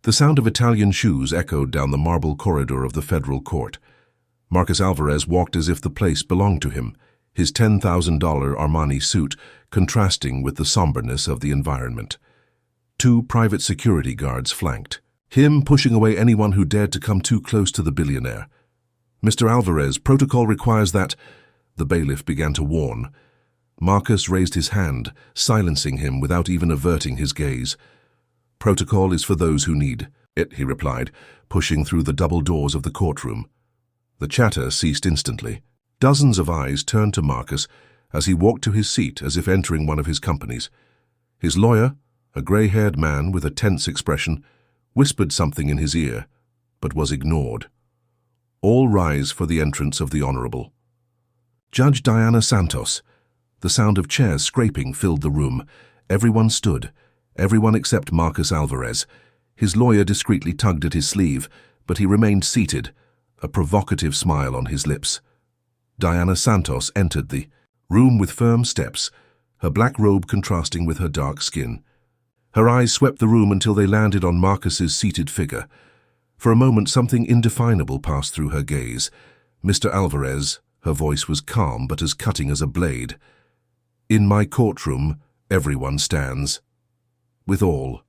The sound of Italian shoes echoed down the marble corridor of the federal court. Marcus Alvarez walked as if the place belonged to him, his $10,000 Armani suit contrasting with the somberness of the environment. 2 private security guards flanked, him pushing away anyone who dared to come too close to the billionaire. "Mr. Alvarez, protocol requires that—" the bailiff began to warn. Marcus raised his hand, silencing him without even averting his gaze. "Protocol is for those who need it," he replied, pushing through the double doors of the courtroom. The chatter ceased instantly. Dozens of eyes turned to Marcus as he walked to his seat as if entering one of his companies. His lawyer, a gray-haired man with a tense expression, whispered something in his ear, but was ignored. All rise for the entrance of the Honorable. Judge Diana Santos. The sound of chairs scraping filled the room. Everyone stood, everyone except Marcus Alvarez. His lawyer discreetly tugged at his sleeve, but he remained seated, a provocative smile on his lips. Diana Santos entered the room with firm steps, her black robe contrasting with her dark skin. Her eyes swept the room until they landed on Marcus's seated figure. For a moment something indefinable passed through her gaze. "Mr. Alvarez," her voice was calm but as cutting as a blade. "In my courtroom, everyone stands. With all.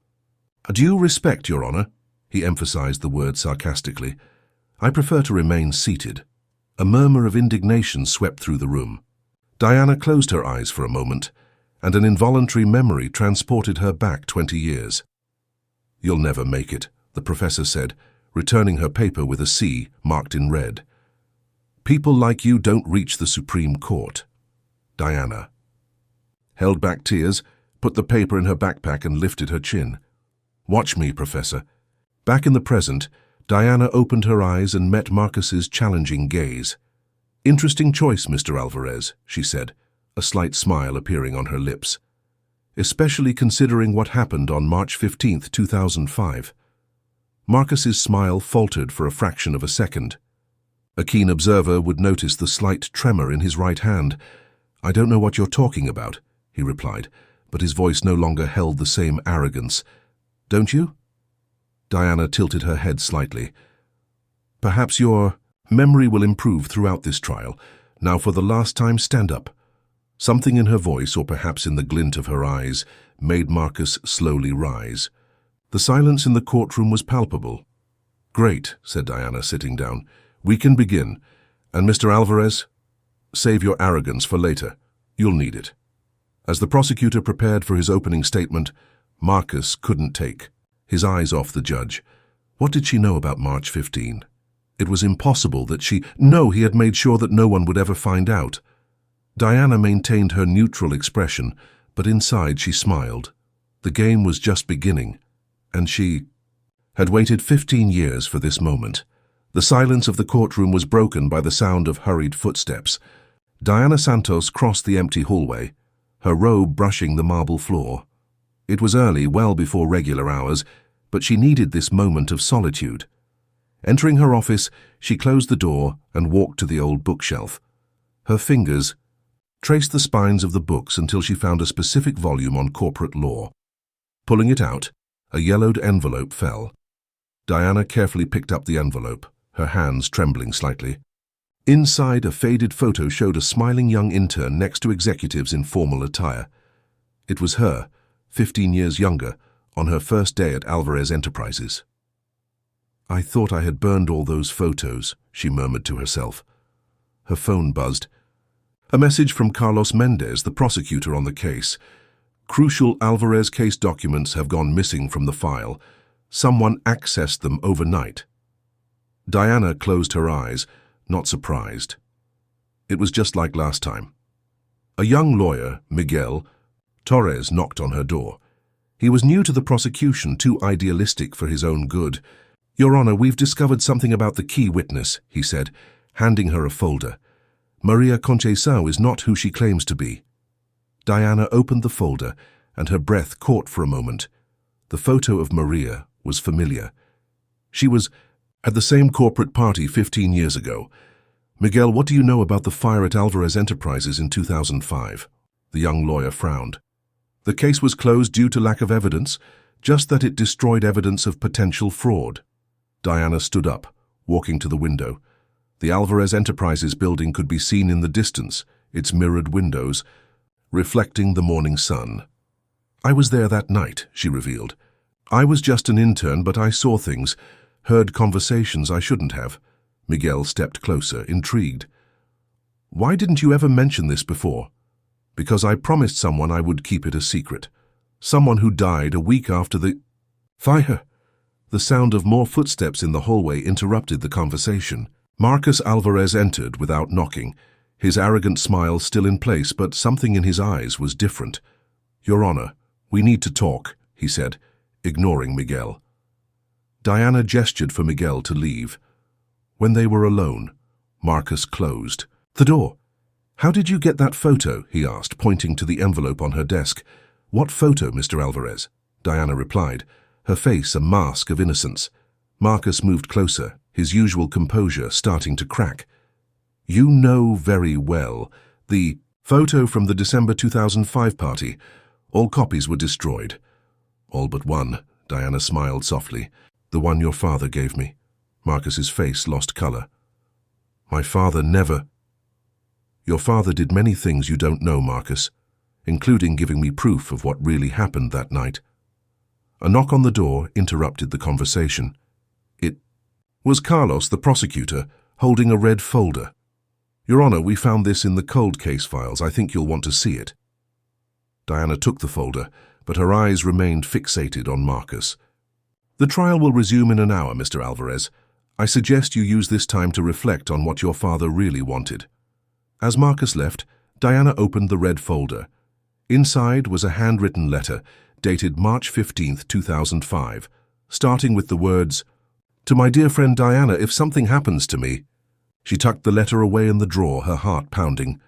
Due respect, Your Honor," he emphasized the word sarcastically. "I prefer to remain seated." A murmur of indignation swept through the room. Diana closed her eyes for a moment, and an involuntary memory transported her back 20 years. "You'll never make it," the professor said, returning her paper with a C marked in red. "People like you don't reach the Supreme Court." Diana held back tears, put the paper in her backpack and lifted her chin. "Watch me, Professor." Back in the present, Diana opened her eyes and met Marcus's challenging gaze. "Interesting choice, Mr. Alvarez," she said, a slight smile appearing on her lips. "Especially considering what happened on March 15, 2005. Marcus's smile faltered for a fraction of a second. A keen observer would notice the slight tremor in his right hand. "I don't know what you're talking about," he replied, but his voice no longer held the same arrogance. "Don't you?" Diana tilted her head slightly. "Perhaps your memory will improve throughout this trial. Now for the last time, stand up." Something in her voice, or perhaps in the glint of her eyes, made Marcus slowly rise. The silence in the courtroom was palpable. "Great," said Diana, sitting down. "We can begin. And Mr. Alvarez, save your arrogance for later. You'll need it." As the prosecutor prepared for his opening statement, Marcus couldn't take his eyes off the judge. What did she know about March 15? It was impossible that he had made sure that no one would ever find out. Diana maintained her neutral expression, but inside she smiled. The game was just beginning, and she had waited 15 years for this moment. The silence of the courtroom was broken by the sound of hurried footsteps. Diana Santos crossed the empty hallway, her robe brushing the marble floor. It was early, well before regular hours, but she needed this moment of solitude. Entering her office, she closed the door and walked to the old bookshelf. Her fingers traced the spines of the books until she found a specific volume on corporate law. Pulling it out, a yellowed envelope fell. Diana carefully picked up the envelope, her hands trembling slightly. Inside, a faded photo showed a smiling young intern next to executives in formal attire. It was her, 15 years younger, on her first day at Alvarez Enterprises. "I thought I had burned all those photos," she murmured to herself. Her phone buzzed. A message from Carlos Mendez, the prosecutor on the case. "Crucial Alvarez case documents have gone missing from the file. Someone accessed them overnight." Diana closed her eyes, not surprised. It was just like last time. A young lawyer, Miguel Torres, knocked on her door. He was new to the prosecution, too idealistic for his own good. "Your Honor, we've discovered something about the key witness," he said, handing her a folder. "Maria Conchesao is not who she claims to be." Diana opened the folder, and her breath caught for a moment. The photo of Maria was familiar. She was at the same corporate party 15 years ago. "Miguel, what do you know about the fire at Alvarez Enterprises in 2005? The young lawyer frowned. "The case was closed due to lack of evidence. just that it destroyed evidence of potential fraud. Diana stood up, walking to the window. The Alvarez Enterprises building could be seen in the distance, its mirrored windows, reflecting the morning sun. "I was there that night," she revealed. "I was just an intern, but I saw things, heard conversations I shouldn't have." Miguel stepped closer, intrigued. "Why didn't you ever mention this before?" "Because I promised someone I would keep it a secret. Someone who died a week after the fire." The sound of more footsteps in the hallway interrupted the conversation. Marcus Alvarez entered without knocking, his arrogant smile still in place, but something in his eyes was different. "Your Honor, we need to talk," he said, ignoring Miguel. Diana gestured for Miguel to leave. When they were alone, Marcus closed the door. "How did you get that photo?" he asked, pointing to the envelope on her desk. "What photo, Mr. Alvarez?" Diana replied, her face a mask of innocence. Marcus moved closer, his usual composure starting to crack. "You know very well. The photo from the December 2005 party. All copies were destroyed." "All but one," Diana smiled softly. "The one your father gave me." Marcus's face lost color. "My father never—" "Your father did many things you don't know, Marcus, including giving me proof of what really happened that night." A knock on the door interrupted the conversation. It was Carlos, the prosecutor, holding a red folder. "Your Honor, we found this in the cold case files. I think you'll want to see it." Diana took the folder, but her eyes remained fixated on Marcus. "The trial will resume in an hour, Mr. Alvarez. I suggest you use this time to reflect on what your father really wanted." As Marcus left, Diana opened the red folder. Inside was a handwritten letter, dated March 15, 2005, starting with the words, "To my dear friend Diana, if something happens to me." She tucked the letter away in the drawer, her heart pounding.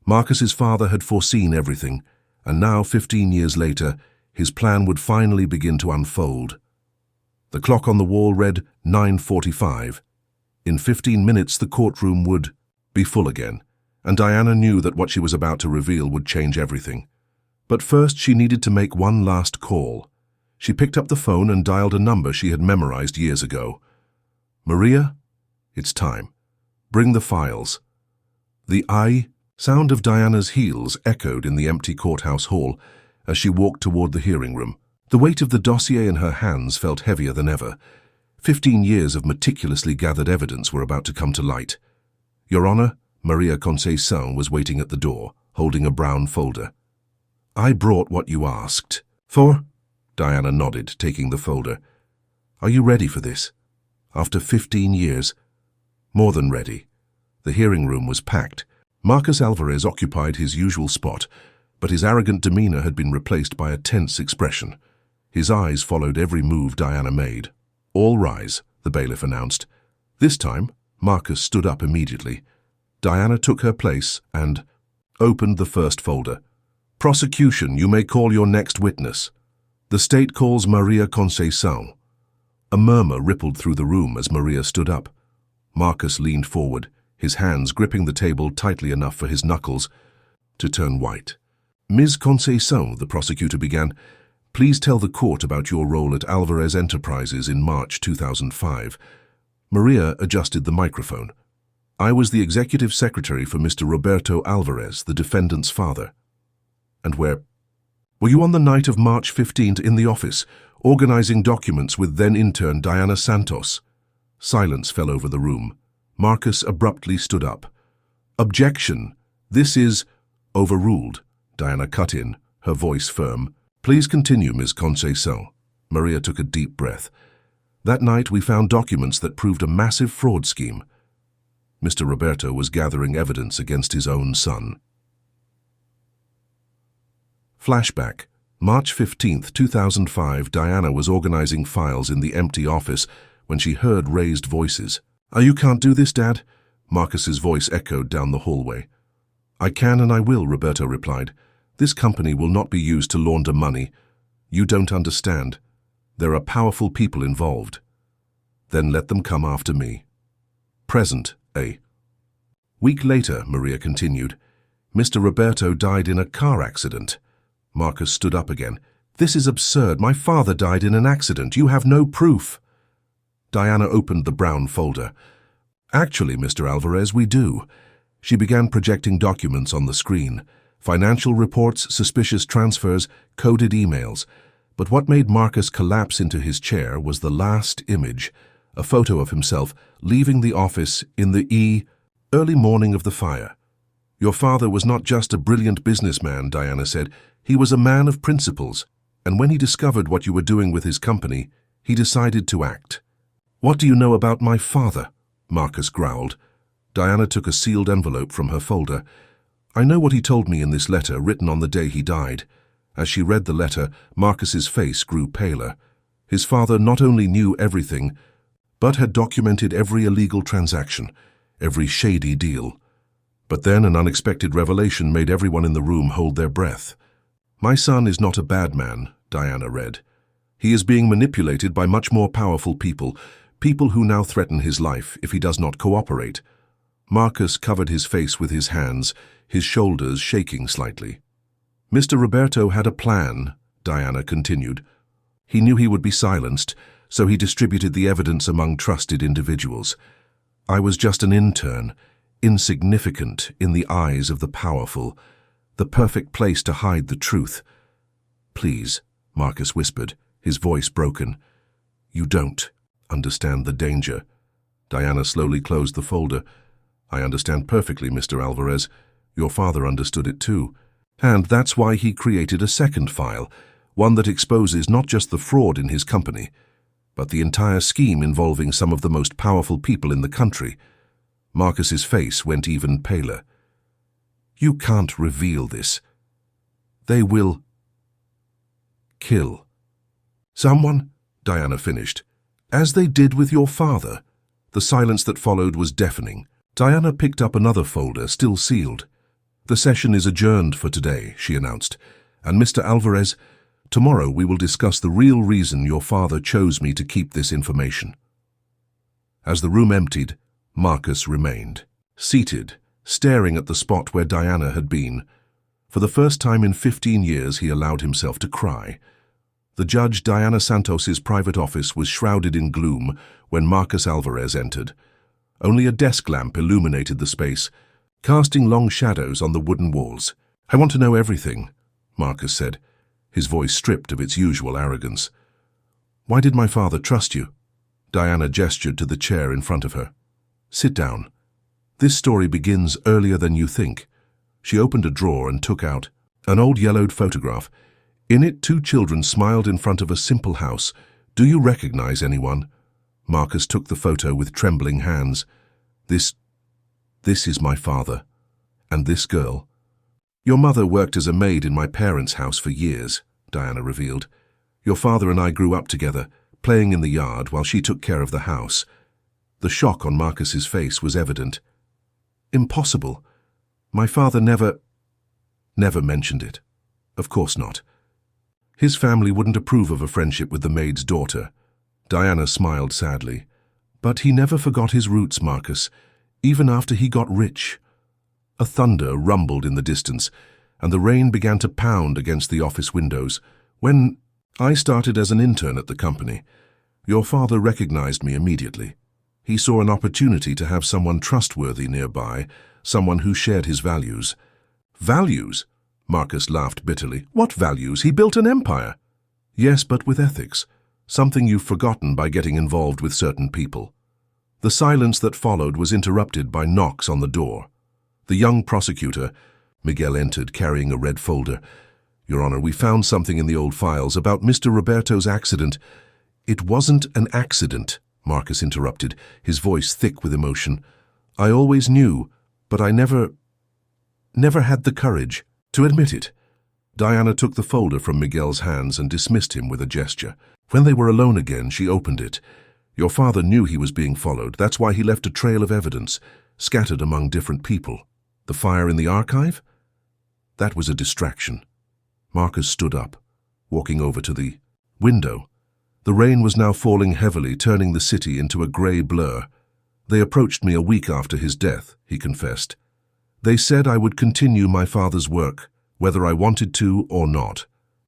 Marcus's father had foreseen everything, and now, 15 years later, his plan would finally begin to unfold. The clock on the wall read 9:45. In 15 minutes, the courtroom would be full again, and Diana knew that what she was about to reveal would change everything. But first, she needed to make one last call. She picked up the phone and dialed a number she had memorized years ago. "Maria, it's time. Bring the files." The sound of Diana's heels echoed in the empty courthouse hall as she walked toward the hearing room. The weight of the dossier in her hands felt heavier than ever. 15 years of meticulously gathered evidence were about to come to light. "Your Honor," Maria Conceição was waiting at the door, holding a brown folder. "I brought what you asked for." Diana nodded, taking the folder. "Are you ready for this? After 15 years? "More than ready." The hearing room was packed. Marcus Alvarez occupied his usual spot, but his arrogant demeanor had been replaced by a tense expression. His eyes followed every move Diana made. "All rise," the bailiff announced. This time, Marcus stood up immediately. Diana took her place and opened the first folder. "Prosecution, you may call your next witness. The state calls Maria Conceição." A murmur rippled through the room as Maria stood up. Marcus leaned forward, his hands gripping the table tightly enough for his knuckles to turn white. "Ms. Conceição," the prosecutor began, "please tell the court about your role at Alvarez Enterprises in March 2005. Maria adjusted the microphone. "I was the executive secretary for Mr. Roberto Alvarez, the defendant's father." "And where were you on the night of March 15th in the office, organizing documents with then-intern Diana Santos?" Silence fell over the room. Marcus abruptly stood up. "Objection! This is overruled," Diana cut in, her voice firm. "Please continue, Ms. Conceição." Maria took a deep breath. "That night we found documents that proved a massive fraud scheme. Mr. Roberto was gathering evidence against his own son." Flashback. March 15th, 2005, Diana was organizing files in the empty office when she heard raised voices. You can't do this, Dad?" Marcus's voice echoed down the hallway. "I can and I will," Roberto replied. "This company will not be used to launder money. You don't understand. There are powerful people involved." "Then let them come after me." Present, A. Week later, Maria continued, Mr. Roberto died in a car accident. Marcus stood up again, This is absurd. My father died in an accident. You have no proof. Diana opened the brown folder. Actually, Mr. Alvarez, we do. She began projecting documents on the screen. Financial reports, suspicious transfers, coded emails. But what made Marcus collapse into his chair was the last image, a photo of himself leaving the office in the early morning of the fire. Your father was not just a brilliant businessman, Diana said. He was a man of principles. And when he discovered what you were doing with his company, he decided to act. What do you know about my father? Marcus growled. Diana took a sealed envelope from her folder. I know what he told me in this letter written on the day he died. As she read the letter, Marcus's face grew paler. His father not only knew everything, but had documented every illegal transaction, every shady deal. But then an unexpected revelation made everyone in the room hold their breath. My son is not a bad man, Diana read. He is being manipulated by much more powerful people, people who now threaten his life if he does not cooperate. Marcus covered his face with his hands, his shoulders shaking slightly. Mr. Roberto had a plan, Diana continued. He knew he would be silenced, so he distributed the evidence among trusted individuals. I was just an intern, insignificant in the eyes of the powerful, the perfect place to hide the truth. Please, Marcus whispered, his voice broken. You don't understand the danger. Diana slowly closed the folder. I understand perfectly, Mr. Alvarez. Your father understood it too. And that's why he created a second file, one that exposes not just the fraud in his company, but the entire scheme involving some of the most powerful people in the country. Marcus's face went even paler. You can't reveal this. They will kill someone, Diana finished, as they did with your father. The silence that followed was deafening. Diana picked up another folder, still sealed. The session is adjourned for today, she announced. And Mr. Alvarez, tomorrow we will discuss the real reason your father chose me to keep this information. As the room emptied, Marcus remained, seated, staring at the spot where Diana had been. For the first time in 15 years, he allowed himself to cry. The judge Diana Santos's private office was shrouded in gloom when Marcus Alvarez entered. Only a desk lamp illuminated the space, casting long shadows on the wooden walls. I want to know everything, Marcus said, his voice stripped of its usual arrogance. Why did my father trust you? Diana gestured to the chair in front of her. Sit down. This story begins earlier than you think. She opened a drawer and took out an old yellowed photograph. In it, 2 children smiled in front of a simple house. Do you recognize anyone? Marcus took the photo with trembling hands. This is my father. And this girl. Your mother worked as a maid in my parents' house for years, Diana revealed. Your father and I grew up together, playing in the yard while she took care of the house. The shock on Marcus's face was evident. Impossible. My father never mentioned it. Of course not. His family wouldn't approve of a friendship with the maid's daughter. Diana smiled sadly. But he never forgot his roots, Marcus, even after he got rich. A thunder rumbled in the distance, and the rain began to pound against the office windows. When I started as an intern at the company, your father recognized me immediately. He saw an opportunity to have someone trustworthy nearby, someone who shared his values. Values? Marcus laughed bitterly. What values? He built an empire. Yes, but with ethics. Something you've forgotten by getting involved with certain people. The silence that followed was interrupted by knocks on the door. The young prosecutor, Miguel, entered carrying a red folder. Your Honor, we found something in the old files about Mr. Roberto's accident. It wasn't an accident, Marcus interrupted, his voice thick with emotion. I always knew, but I never had the courage to admit it. Diana took the folder from Miguel's hands and dismissed him with a gesture. When they were alone again, she opened it. Your father knew he was being followed. That's why he left a trail of evidence, scattered among different people. The fire in the archive? That was a distraction. Marcus stood up, walking over to the window. The rain was now falling heavily, turning the city into a grey blur. They approached me a week after his death, he confessed. They said I would continue my father's work, whether I wanted to or not.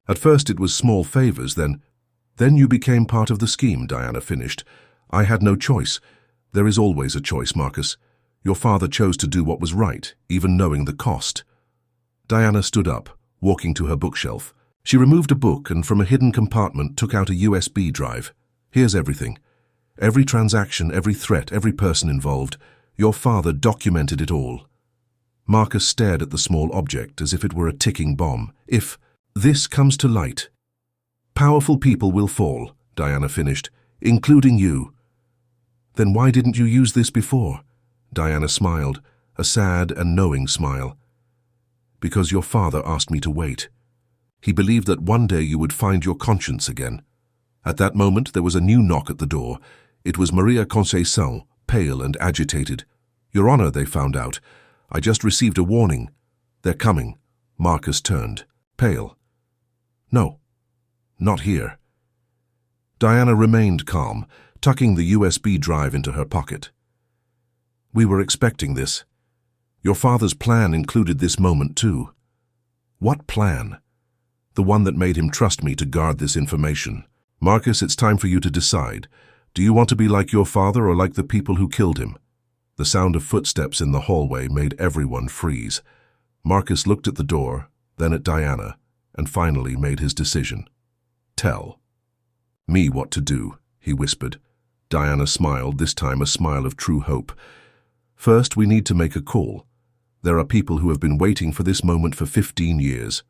At first it was small favors, then you became part of the scheme, Diana finished. I had no choice. There is always a choice, Marcus. Your father chose to do what was right, even knowing the cost. Diana stood up, walking to her bookshelf. She removed a book and from a hidden compartment took out a USB drive. Here's everything. Every transaction, every threat, every person involved. Your father documented it all. Marcus stared at the small object as if it were a ticking bomb. If this comes to light, powerful people will fall, Diana finished, including you. Then why didn't you use this before? Diana smiled, a sad and knowing smile. Because your father asked me to wait. He believed that one day you would find your conscience again. At that moment there was a new knock at the door. It was Maria Conceição, pale and agitated. Your Honor, they found out. I just received a warning. They're coming. Marcus turned, pale. No, not here. Diana remained calm, tucking the USB drive into her pocket. We were expecting this. Your father's plan included this moment too. What plan? The one that made him trust me to guard this information. Marcus, it's time for you to decide. Do you want to be like your father or like the people who killed him? The sound of footsteps in the hallway made everyone freeze. Marcus looked at the door, then at Diana, and finally made his decision. Tell me what to do, he whispered. Diana smiled, this time a smile of true hope. First, we need to make a call. There are people who have been waiting for this moment for 15 years.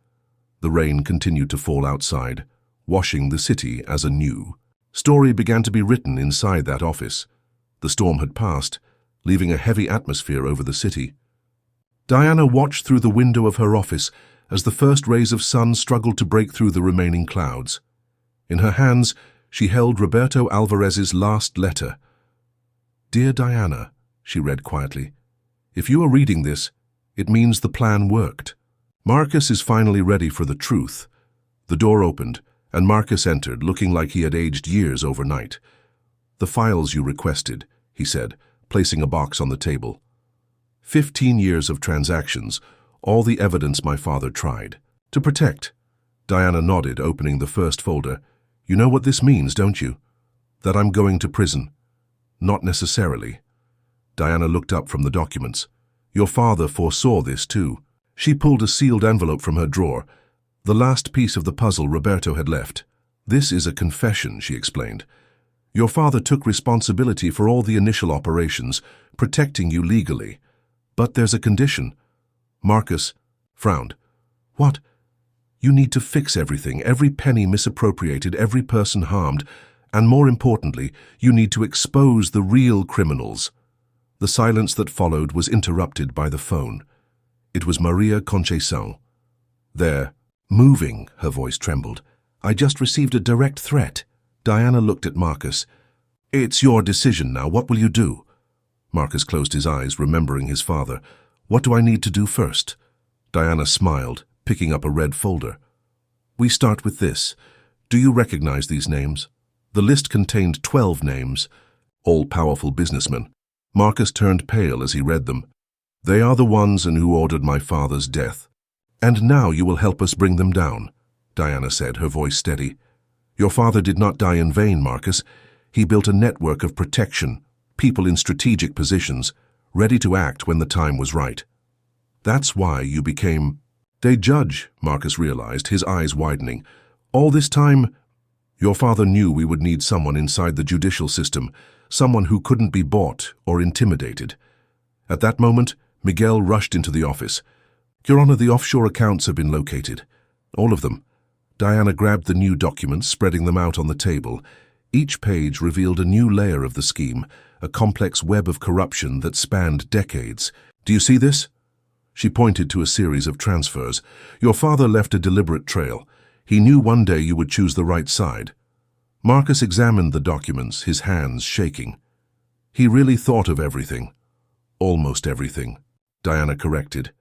The rain continued to fall outside, washing the city as a new story began to be written inside that office. The storm had passed, leaving a heavy atmosphere over the city. Diana watched through the window of her office as the first rays of sun struggled to break through the remaining clouds. In her hands, she held Roberto Alvarez's last letter. Dear Diana, she read quietly, if you are reading this, it means the plan worked. Marcus is finally ready for the truth. The door opened, and Marcus entered, looking like he had aged years overnight. The files you requested, he said, placing a box on the table. 15 years of transactions, all the evidence my father tried to protect. Diana nodded, opening the first folder. You know what this means, don't you? That I'm going to prison. Not necessarily. Diana looked up from the documents. Your father foresaw this too. She pulled a sealed envelope from her drawer, the last piece of the puzzle Roberto had left. This is a confession, she explained. Your father took responsibility for all the initial operations, protecting you legally. But there's a condition. Marcus frowned. What? You need to fix everything, every penny misappropriated, every person harmed, and more importantly, you need to expose the real criminals. The silence that followed was interrupted by the phone. It was Maria Conceição. There, moving, her voice trembled. I just received a direct threat. Diana looked at Marcus. It's your decision now. What will you do? Marcus closed his eyes, remembering his father. What do I need to do first? Diana smiled, picking up a red folder. We start with this. Do you recognize these names? The list contained 12 names, all powerful businessmen. Marcus turned pale as he read them. They are the ones who ordered my father's death. And now you will help us bring them down, Diana said, her voice steady. Your father did not die in vain, Marcus. He built a network of protection, people in strategic positions, ready to act when the time was right. That's why you became a judge, Marcus realized, his eyes widening. All this time, your father knew we would need someone inside the judicial system, someone who couldn't be bought or intimidated. At that moment, Miguel rushed into the office. Your Honor, the offshore accounts have been located. All of them. Diana grabbed the new documents, spreading them out on the table. Each page revealed a new layer of the scheme, a complex web of corruption that spanned decades. Do you see this? She pointed to a series of transfers. Your father left a deliberate trail. He knew one day you would choose the right side. Marcus examined the documents, his hands shaking. He really thought of everything. Almost everything, Diana corrected.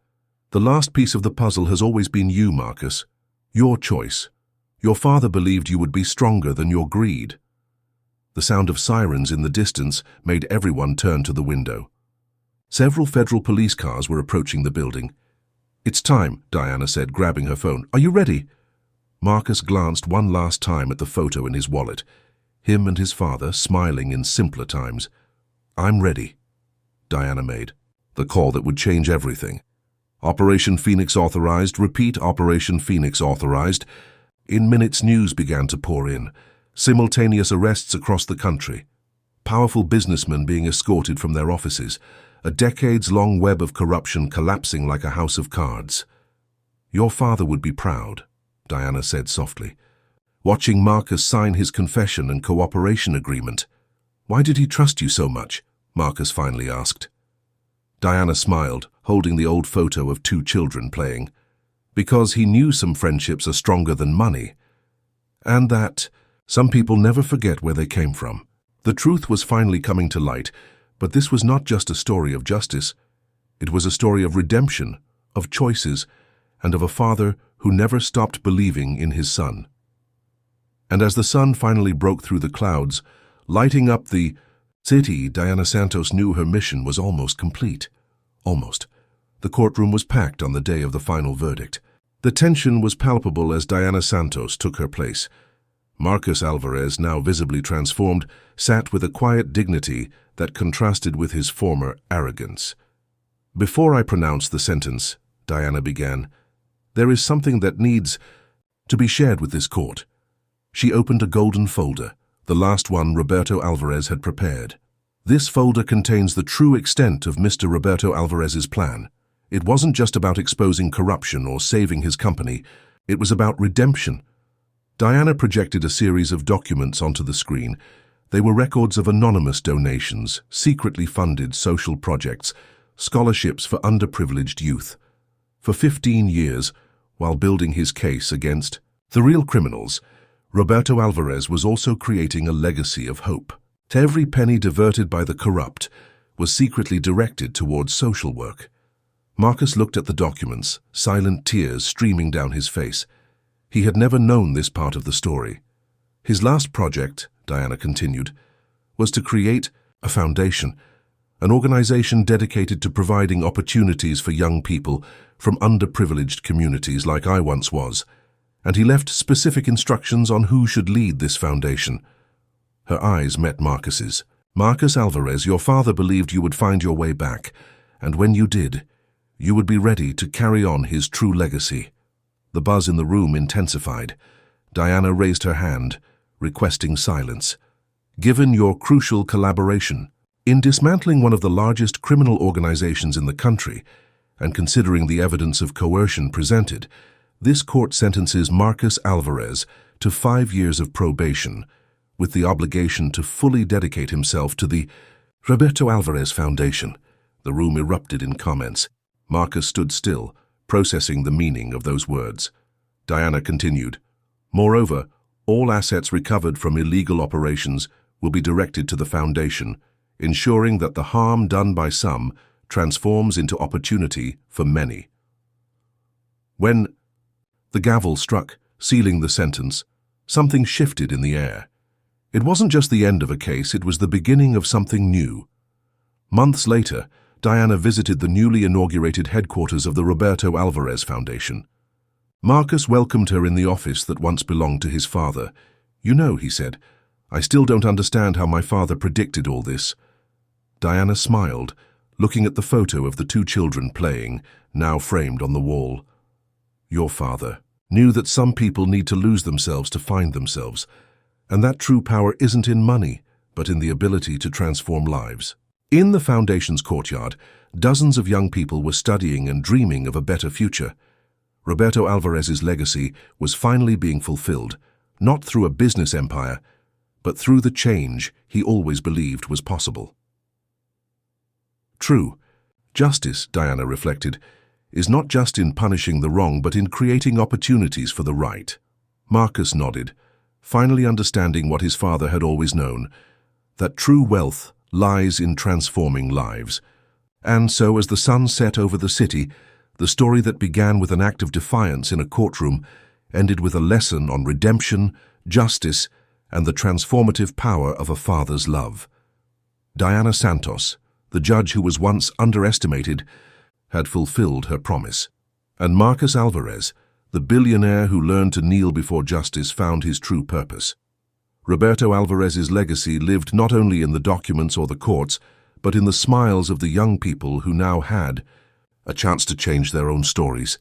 The last piece of the puzzle has always been you, Marcus. Your choice. Your father believed you would be stronger than your greed. The sound of sirens in the distance made everyone turn to the window. Several federal police cars were approaching the building. It's time, Diana said, grabbing her phone. Are you ready? Marcus glanced one last time at the photo in his wallet. Him and his father, smiling in simpler times. "I'm ready," Diana made. The call that would change everything. "Operation Phoenix authorized. Repeat, Operation Phoenix authorized." In minutes, news began to pour in. Simultaneous arrests across the country. Powerful businessmen being escorted from their offices. A decades-long web of corruption collapsing like a house of cards. "Your father would be proud," Diana said softly. "Watching Marcus sign his confession and cooperation agreement." "Why did he trust you so much?" Marcus finally asked. Diana smiled, holding the old photo of two children playing. "Because he knew some friendships are stronger than money. And that some people never forget where they came from." The truth was finally coming to light, but this was not just a story of justice. It was a story of redemption, of choices, and of a father who never stopped believing in his son. And as the sun finally broke through the clouds, lighting up the city, Diana Santos knew her mission was almost complete. Almost. The courtroom was packed on the day of the final verdict. The tension was palpable as Diana Santos took her place. Marcus Alvarez, now visibly transformed, sat with a quiet dignity that contrasted with his former arrogance. "Before I pronounce the sentence," Diana began, "there is something that needs to be shared with this court." She opened a golden folder, the last one Roberto Alvarez had prepared. This folder contains the true extent of Mr. Roberto Alvarez's plan. It wasn't just about exposing corruption or saving his company. It was about redemption. Diana projected a series of documents onto the screen. They were records of anonymous donations, secretly funded social projects, scholarships for underprivileged youth. For 15 years, while building his case against the real criminals, Roberto Alvarez was also creating a legacy of hope. Every penny diverted by the corrupt was secretly directed towards social work. Marcus looked at the documents, silent tears streaming down his face. He had never known this part of the story. His last project, Diana continued, was to create a foundation, an organization dedicated to providing opportunities for young people from underprivileged communities like I once was, and he left specific instructions on who should lead this foundation. Her eyes met Marcus's. "Marcus Alvarez, your father believed you would find your way back, and when you did, you would be ready to carry on his true legacy." The buzz in the room intensified. Diana raised her hand, requesting silence. "Given your crucial collaboration in dismantling one of the largest criminal organizations in the country, and considering the evidence of coercion presented, this court sentences Marcus Alvarez to 5 years of probation, with the obligation to fully dedicate himself to the Roberto Alvarez Foundation." The room erupted in comments. Marcus stood still, processing the meaning of those words. Diana continued, "Moreover, all assets recovered from illegal operations will be directed to the foundation, ensuring that the harm done by some transforms into opportunity for many." When the gavel struck, sealing the sentence, something shifted in the air. It wasn't just the end of a case, it was the beginning of something new. Months later, Diana visited the newly inaugurated headquarters of the Roberto Alvarez Foundation. Marcus welcomed her in the office that once belonged to his father. "You know," he said, "I still don't understand how my father predicted all this." Diana smiled, looking at the photo of the two children playing, now framed on the wall. "Your father knew that some people need to lose themselves to find themselves, and that true power isn't in money, but in the ability to transform lives." In the foundation's courtyard, dozens of young people were studying and dreaming of a better future. Roberto Alvarez's legacy was finally being fulfilled, not through a business empire, but through the change he always believed was possible. True justice, Diana reflected, is not just in punishing the wrong, but in creating opportunities for the right. Marcus nodded, finally understanding what his father had always known, that true wealth lies in transforming lives. And so, as the sun set over the city, the story that began with an act of defiance in a courtroom ended with a lesson on redemption, justice, and the transformative power of a father's love. Diana Santos, the judge who was once underestimated, had fulfilled her promise. And Marcus Alvarez, The billionaire who learned to kneel before justice found his true purpose. Roberto Alvarez's legacy lived not only in the documents or the courts, but in the smiles of the young people who now had a chance to change their own stories.